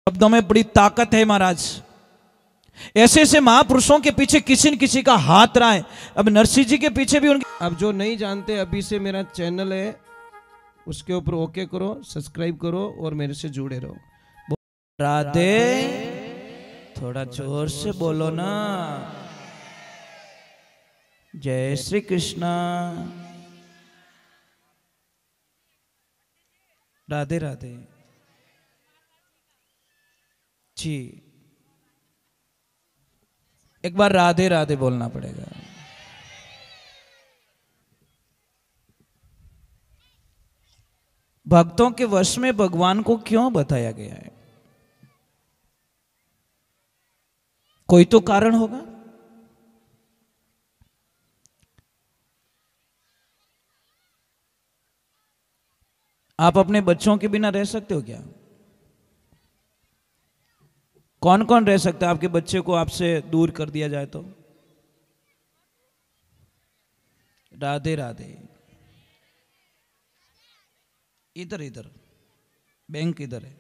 शब्दों में बड़ी ताकत है महाराज। ऐसे ऐसे महापुरुषों के पीछे किसी न किसी का हाथ रहा है। अब नरसिंह जी के पीछे भी उनके। अब जो नहीं जानते, अभी से मेरा चैनल है, उसके ऊपर ओके करो, सब्सक्राइब करो और मेरे से जुड़े रहो। राधे, थोड़ा जोर से बोलो ना। जय श्री कृष्णा। राधे राधे जी। एक बार राधे राधे बोलना पड़ेगा। भक्तों के वश में भगवान को क्यों बताया गया है? कोई तो कारण होगा। आप अपने बच्चों के बिना रह सकते हो क्या? कौन कौन रह सकता है? आपके बच्चे को आपसे दूर कर दिया जाए तो? राधे राधे। इधर इधर बैंक इधर है।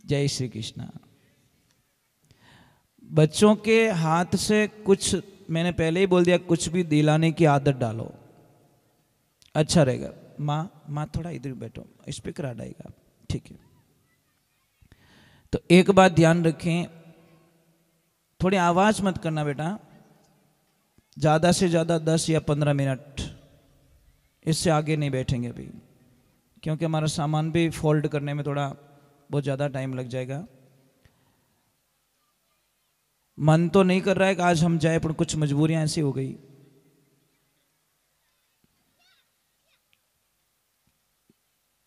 जय श्री कृष्णा। बच्चों के हाथ से कुछ, मैंने पहले ही बोल दिया, कुछ भी दिलाने की आदत डालो, अच्छा रहेगा। माँ थोड़ा इधर बैठो, स्पीकर हटाएगा, ठीक है। तो एक बात ध्यान रखें, थोड़ी आवाज मत करना बेटा, ज्यादा से ज्यादा 10 या 15 मिनट, इससे आगे नहीं बैठेंगे अभी, क्योंकि हमारा सामान भी फोल्ड करने में थोड़ा बहुत ज्यादा टाइम लग जाएगा। मन तो नहीं कर रहा है कि आज हम जाए, पर कुछ मजबूरियां ऐसी हो गई।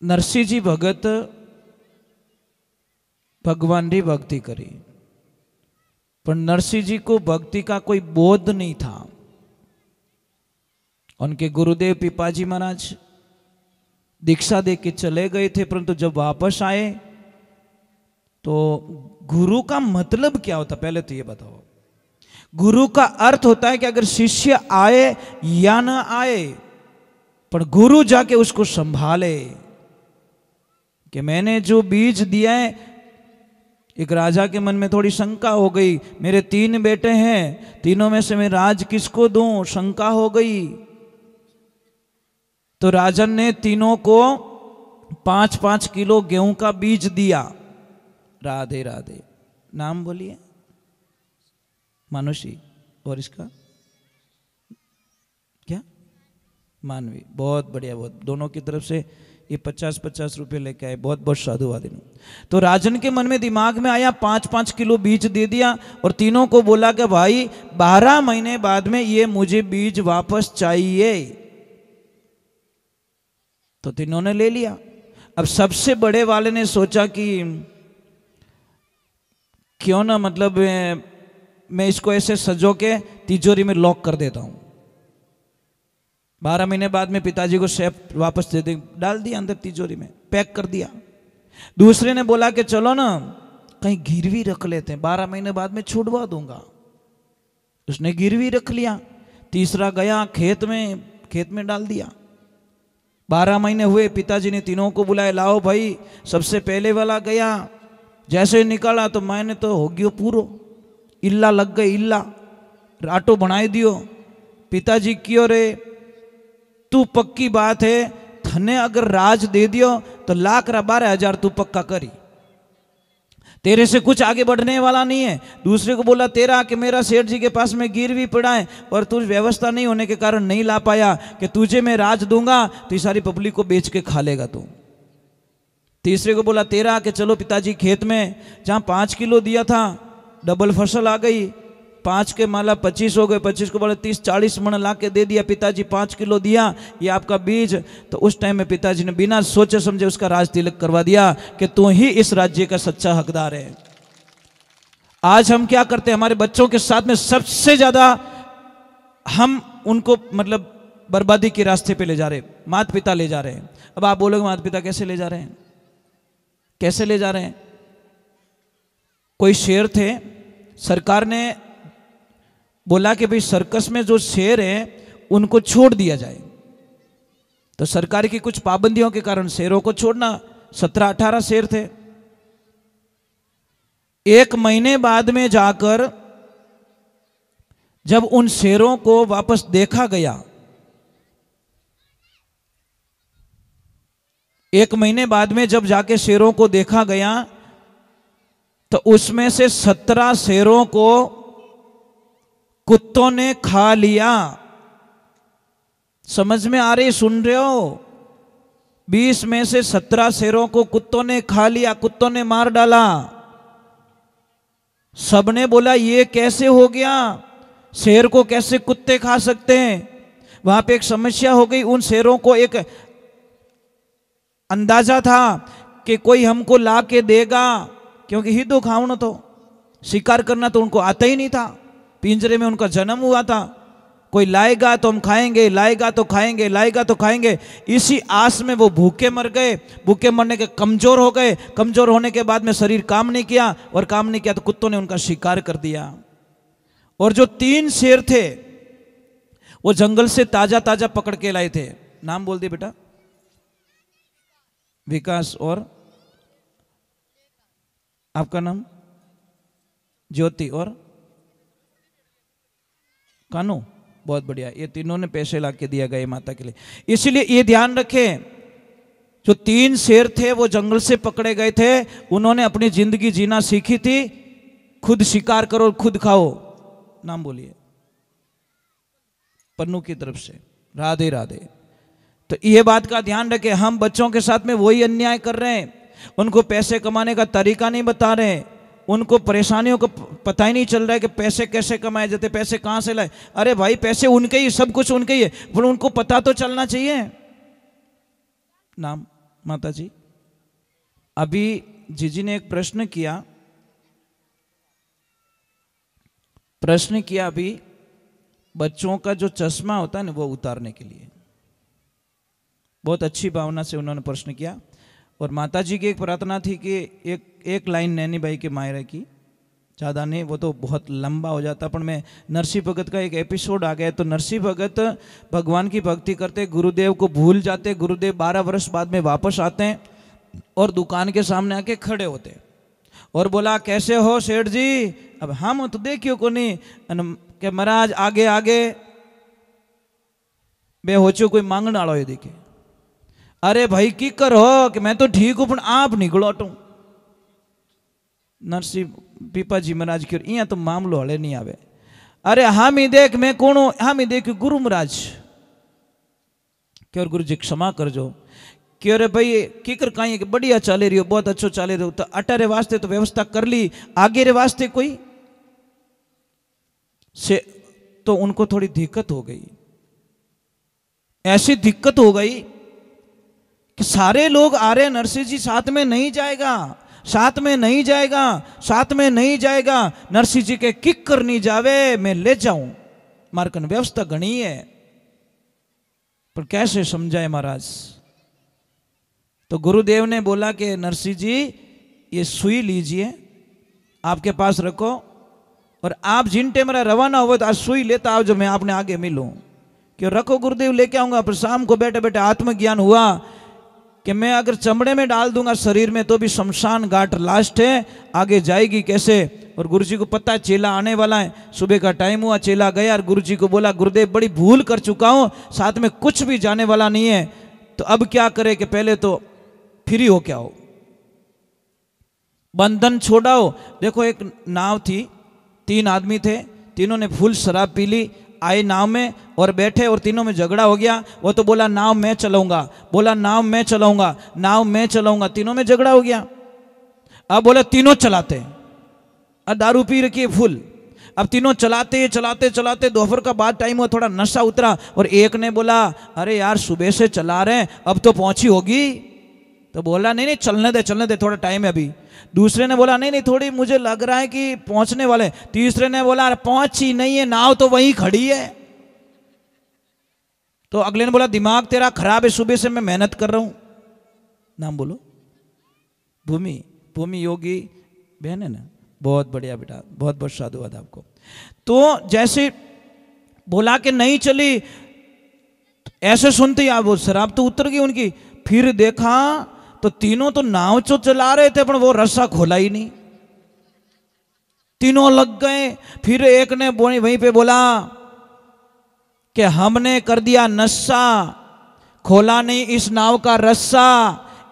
नरसिंह जी भगत भगवान की भक्ति करी, पर नरसिंह जी को भक्ति का कोई बोध नहीं था। उनके गुरुदेव पिपाजी महाराज दीक्षा दे के चले गए थे, परंतु जब वापस आए तो गुरु का मतलब क्या होता, पहले तो ये बताओ। गुरु का अर्थ होता है कि अगर शिष्य आए या ना आए, पर गुरु जाके उसको संभाले। कि मैंने जो बीज दिया है, एक राजा के मन में थोड़ी शंका हो गई, मेरे 3 बेटे हैं, तीनों में से मैं राज किसको दूं, शंका हो गई। तो राजन ने तीनों को 5-5 किलो गेहूं का बीज दिया। राधे राधे। नाम बोलिए। मानुषी, और इसका क्या? मानवी। बहुत बढ़िया, बहुत। दोनों की तरफ से ये 50-50 रुपए लेके आए, बहुत बहुत साधुवादी। तो राजन के मन में दिमाग में आया, 5-5 किलो बीज दे दिया और तीनों को बोला कि भाई 12 महीने बाद में ये मुझे बीज वापस चाहिए। तो तीनों ने ले लिया। अब सबसे बड़े वाले ने सोचा कि क्यों ना, मतलब मैं इसको ऐसे सजो के तिजोरी में लॉक कर देता हूं। 12 महीने बाद में पिताजी को शेप वापस दे दे, डाल दिया अंदर तिजोरी में, पैक कर दिया। दूसरे ने बोला कि चलो ना कहीं गिरवी रख लेते हैं, 12 महीने बाद में छुड़वा दूंगा। उसने गिरवी रख लिया। तीसरा गया खेत में डाल दिया। 12 महीने हुए, पिताजी ने तीनों को बुलाया, लाओ भाई। सबसे पहले वाला गया, जैसे निकाला तो मैंने तो हो गयो पूरो, इल्ला लग गई, इल्ला राटो बनाई दियो। पिताजी क्यों रे, तू पक्की बात है, थने अगर राज दे दियो तो 1,12,000 तू पक्का करी, तेरे से कुछ आगे बढ़ने वाला नहीं है। दूसरे को बोला, तेरा कि मेरा सेठ जी के पास में गिरवी पड़ा है और तुझ व्यवस्था नहीं होने के कारण नहीं ला पाया, कि तुझे मैं राज दूंगा तो ये सारी पब्लिक को बेच के खा लेगा तू। तीसरे को बोला, तेरा कि चलो पिताजी खेत में जहां 5 किलो दिया था, डबल फसल आ गई, 5 के माला 25 हो गए, 25 को बोले 30-40 मन ला के दे दिया। पिताजी 5 किलो दिया, ये आपका बीज। तो उस टाइम में पिताजी ने बिना सोचे समझे उसका राज तिलक करवा दिया कि तू ही इस राज्य का सच्चा हकदार है। आज हम क्या करते हैं, हमारे बच्चों के साथ में सबसे ज्यादा हम उनको मतलब बर्बादी के रास्ते पे ले जा रहे, माता पिता ले जा रहे हैं। अब आप बोलोगे माता पिता कैसे ले जा रहे हैं? कैसे ले जा रहे हैं? कोई शेर थे, सरकार ने बोला कि भाई सर्कस में जो शेर हैं उनको छोड़ दिया जाए। तो सरकार की कुछ पाबंदियों के कारण शेरों को छोड़ना, 17-18 शेर थे, 1 महीने बाद में जाकर जब उन शेरों को वापस देखा गया, 1 महीने बाद में जब जाके शेरों को देखा गया, तो उसमें से 17 शेरों को कुत्तों ने खा लिया। समझ में आ रही, सुन रहे हो? 20 में से 17 शेरों को कुत्तों ने खा लिया, कुत्तों ने मार डाला। सबने बोला ये कैसे हो गया, शेर को कैसे कुत्ते खा सकते हैं? वहां पे एक समस्या हो गई। उन शेरों को एक अंदाजा था कि कोई हमको ला के देगा, क्योंकि हिदो खावनो तो शिकार करना तो उनको आता ही नहीं था, पिंजरे में उनका जन्म हुआ था। कोई लाएगा तो हम खाएंगे, लाएगा तो खाएंगे, लाएगा तो खाएंगे। इसी आस में वो भूखे मर गए। भूखे मरने के कमजोर हो गए। कमजोर होने के बाद में शरीर काम नहीं किया, और काम नहीं किया तो कुत्तों ने उनका शिकार कर दिया। और जो 3 शेर थे वो जंगल से ताजा ताजा पकड़ के लाए थे। नाम बोल दिए बेटा। विकास और आपका नाम? ज्योति और कानू। बहुत बढ़िया। ये तीनों ने पैसे ला के दिया गए माता के लिए। इसलिए ये ध्यान रखें, जो 3 शेर थे वो जंगल से पकड़े गए थे। उन्होंने अपनी जिंदगी जीना सीखी थी, खुद शिकार करो, खुद खाओ। नाम बोलिए। पन्नू की तरफ से राधे राधे। तो ये बात का ध्यान रखें, हम बच्चों के साथ में वही अन्याय कर रहे हैं। उनको पैसे कमाने का तरीका नहीं बता रहे, उनको परेशानियों को पता ही नहीं चल रहा है कि पैसे कैसे कमाए जाते, पैसे कहाँ से लाए। अरे भाई पैसे उनके ही, सब कुछ उनके ही है, पर उनको पता तो चलना चाहिए। नाम माता जी। अभी जीजी ने एक प्रश्न किया अभी, बच्चों का जो चश्मा होता है ना वो उतारने के लिए। बहुत अच्छी भावना से उन्होंने प्रश्न किया। और माता जी की एक प्रार्थना थी कि एक लाइन नैनी भाई के मायरे की, ज़्यादा नहीं, वो तो बहुत लंबा हो जाता। पर मैं नरसिंह भगत का एक एपिसोड आ गया, तो नरसिंह भगत भगवान की भक्ति करते, गुरुदेव को भूल जाते। गुरुदेव 12 वर्ष बाद में वापस आते हैं और दुकान के सामने आके खड़े होते और बोला कैसे हो सेठ जी? अब हम तो देखियो को नहीं कि महाराज आगे आगे बे होचो कोई मांगने वालों ये देखे। अरे भाई की कर हो कि मैं तो ठीक हूं पर आप निकलो टू। नरसिंह पीपा जी महाराज की इं तो मामलो हले नहीं आवे। अरे हम ही देख मैं कौन हूं, हम ही देख गुरु महाराज क्यों गुरु जी क्षमा कर जो क्यों रे भाई की कर कहीं कि बढ़िया चले रही हो, बहुत अच्छो चले रही हो, तो अटारे वास्ते तो व्यवस्था कर ली, आगे रे वास्ते कोई से तो उनको थोड़ी दिक्कत हो गई। ऐसी दिक्कत हो गई कि सारे लोग आ रहे, नरसिंह जी साथ में नहीं जाएगा, साथ में नहीं जाएगा, साथ में नहीं जाएगा। नरसिंह जी के किक करनी जावे मैं ले जाऊं, मारकन व्यवस्था घनी है पर कैसे समझाए महाराज। तो गुरुदेव ने बोला कि नरसिंह जी ये सुई लीजिए, आपके पास रखो, और आप जिन टाइम रवाना हुए तो आज सुई लेता आओ जो मैं आपने आगे मिलूं। क्यों रखो गुरुदेव लेके आऊंगा। पर शाम को बैठे बैठे आत्मज्ञान हुआ कि मैं अगर चमड़े में डाल दूंगा शरीर में तो भी शमशान घाट लास्ट है, आगे जाएगी कैसे। और गुरुजी को पता है चेला आने वाला है। सुबह का टाइम हुआ, चेला गया और गुरुजी को बोला गुरुदेव बड़ी भूल कर चुका हूं, साथ में कुछ भी जाने वाला नहीं है, तो अब क्या करे कि पहले तो फ्री हो क्या हो, बंधन छोड़ाओ। देखो एक नाव थी, 3 आदमी थे, तीनों ने फुल शराब पी ली, आए नाव में और बैठे और तीनों में झगड़ा हो गया। वो तो बोला नाव मैं चलाऊंगा, बोला नाव मैं चलाऊंगा, नाव मैं चलाऊंगा, तीनों में झगड़ा हो गया। अब बोले तीनों चलाते, और दारू पी रखी है फुल। अब तीनों चलाते चलाते चलाते दोपहर का बाद टाइम हुआ, थोड़ा नशा उतरा और एक ने बोला अरे यार सुबह से चला रहे हैं अब तो पहुंची होगी। तो बोला नहीं नहीं चलने दे थोड़ा टाइम है अभी। दूसरे ने बोला नहीं नहीं थोड़ी मुझे लग रहा है कि पहुंचने वाले। तीसरे ने बोला पहुंची नहीं है, नाव तो वहीं खड़ी है। तो अगले ने बोला दिमाग तेरा खराब है, सुबह से मैं मेहनत कर रहा हूं। नाम बोलो। भूमि, भूमि योगी बहन है ना, बहुत बढ़िया बेटा, बहुत बहुत साधुवाद आपको। तो जैसे बोला कि नहीं चली, ऐसे सुनते ही आप वो शराब तो उतर गई उनकी। फिर देखा तो तीनों तो नाव चो चला रहे थे पर वो रस्सा खोला ही नहीं। तीनों लग गए। फिर एक ने वहीं पे बोला कि हमने कर दिया नशा, खोला नहीं इस नाव का रस्सा,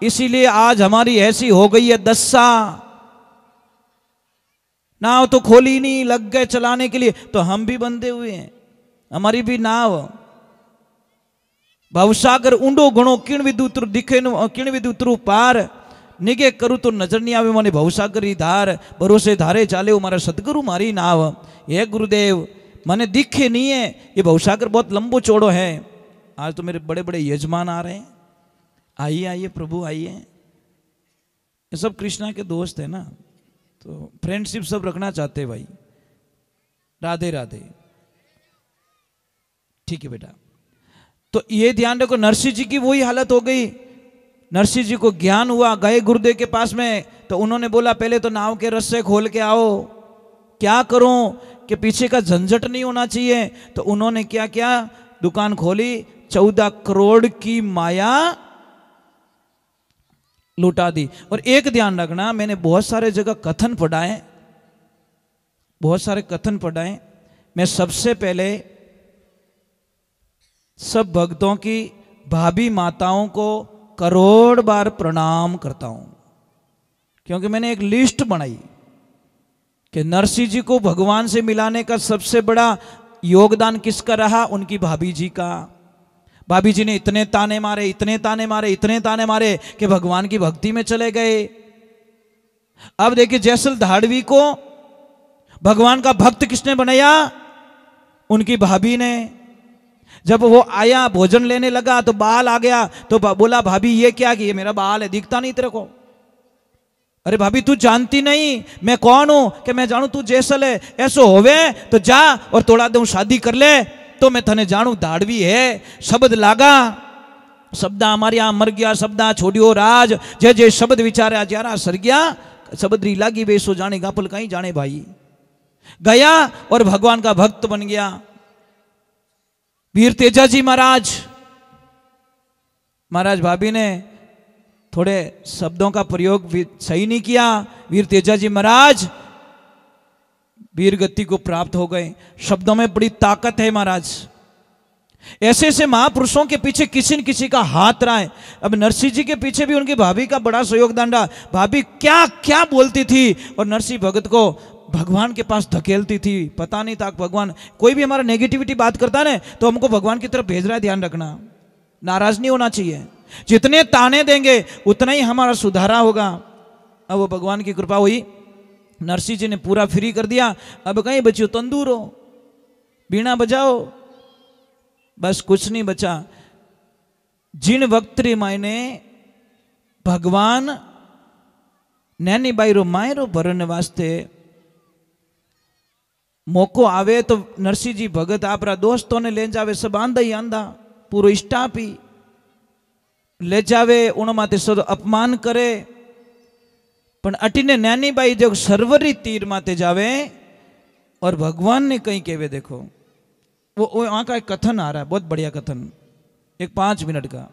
इसीलिए आज हमारी ऐसी हो गई है दशा। नाव तो खोली नहीं, लग गए चलाने के लिए, तो हम भी बंधे हुए हैं, हमारी भी नाव। भवसागर ऊंडो घणो किण विद उतरू दिखे किण विद उतरू पार, निगे करूँ तो नजर नहीं आवे મને ભવસાગર રી ધાર, ભરોસે ધારે ચાલે મારા સદગुरु मारी नाव। हे गुरुदेव मैंने दिखे नहीं है, ये भवसागर बहुत लंबो चौड़ो है। आज तो मेरे बड़े बड़े यजमान आ रहे हैं, आइए आइए प्रभु आइए। ये सब कृष्णा के दोस्त है ना, तो फ्रेंडशिप सब रखना चाहते हैं भाई। राधे राधे। ठीक है बेटा, तो ये ध्यान रखो, नरसिंह जी की वही हालत हो गई। नरसिंह जी को ज्ञान हुआ, गए गुरुदेव के पास में, तो उन्होंने बोला पहले तो नाव के रस्से खोल के आओ। क्या करूं कि पीछे का झंझट नहीं होना चाहिए, तो उन्होंने क्या किया, दुकान खोली, 14 करोड़ की माया लुटा दी। और एक ध्यान रखना, मैंने बहुत सारे जगह कथन पढ़ाए, बहुत सारे कथन पढ़ाए। मैं सबसे पहले सब भक्तों की भाभी माताओं को करोड़ बार प्रणाम करता हूं, क्योंकि मैंने एक लिस्ट बनाई कि नरसिंह जी को भगवान से मिलाने का सबसे बड़ा योगदान किसका रहा, उनकी भाभी जी का। भाभी जी ने इतने ताने मारे, इतने ताने मारे, इतने ताने मारे कि भगवान की भक्ति में चले गए। अब देखिए जैसल धाड़वी को भगवान का भक्त किसने बनाया, उनकी भाभी ने। जब वो आया भोजन लेने लगा तो बाल आ गया, तो बोला भाभी ये क्या, कि ये मेरा बाल है, दिखता नहीं तेरे को। अरे भाभी तू जानती नहीं मैं कौन हूं, कि मैं जानू तू जैसल है, ऐसो होवे तो जा और तोड़ा दे शादी कर ले, तो मैं थने जानू धाड़वी है। शब्द लागा, शब्दा हमारे यहां मर गया, शब्दा छोड़ियो राज, जय जय शब्द विचारा ज्यारा सर गया, शब्द री लागी बेसो जाने गापल कहीं जाने भाई। गया और भगवान का भक्त बन गया। वीर तेजाजी महाराज, भाभी ने थोड़े शब्दों का प्रयोग सही नहीं किया, वीर तेजाजी महाराज वीर गति को प्राप्त हो गए। शब्दों में बड़ी ताकत है महाराज। ऐसे ऐसे महापुरुषों के पीछे किसी न किसी का हाथ रहा है। अब नरसिंह जी के पीछे भी उनकी भाभी का बड़ा सहयोगदान रहा। भाभी क्या क्या बोलती थी और नरसिंह भगत को भगवान के पास धकेलती थी, पता नहीं था। भगवान कोई भी हमारा नेगेटिविटी बात करता है तो हमको भगवान की तरफ भेज रहा है, ध्यान रखना, नाराज नहीं होना चाहिए। जितने ताने देंगे उतना ही हमारा सुधारा होगा। अब वो भगवान की कृपा हुई, नरसिंह जी ने पूरा फ्री कर दिया। अब कहीं बच्चियो तंदूर हो, बीणा बजाओ, बस कुछ नहीं बचा। जिन वक्त रे मायने भगवान नैनी बाईरो मायरो भरने वास्ते मौको आवे तो नरसिंह जी भगत आपरा दोस्तों ने ले जावे, सब आंधा ही आंधा, पूरो स्टाफ ही ले जावे, उनमाते सब अपमान करे। पण अटीने नैनी बाई जो सरवरी तीर माते जावे और भगवान ने कहीं कहवे, देखो वो वहां का एक कथन आ रहा है, बहुत बढ़िया कथन, एक 5 मिनट का।